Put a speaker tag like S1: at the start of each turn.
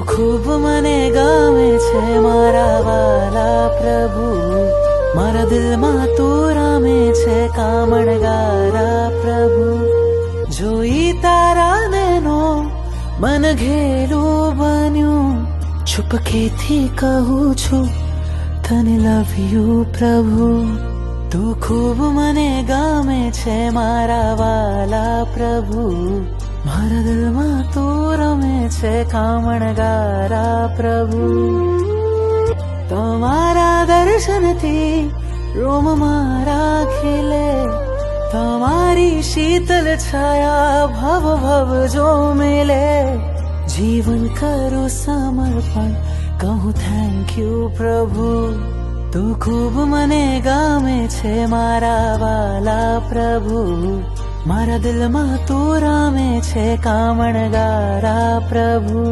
S1: ખૂબ મને ગમે છે મારા વાલા પ્રભુ, મારા દિલમાં તું રમે છે કામણગારા પ્રભુ. જોઈ તારા નૈનો મન ઘેલું બન્યું, ચુપકેથી કહું છું તને લવ યુ પ્રભુ. તું ખૂબ મને ગમે છે મારા વાલા પ્રભુ, મારા દિલમાં તું રમે છે કામણગારા પ્રભુ. તમારા દર્શનથી રોમ મારા ખીલે, તમારી શીતલ છાયા ભવ ભવ જો મિલે. જીવન કરું સમર્પણ, કહું થેન્ક યુ પ્રભુ. તું ખૂબ મને ગમે છે મારા વાલા પ્રભુ, મારા દિલમાં તું રમે છે કામણગારા પ્રભુ.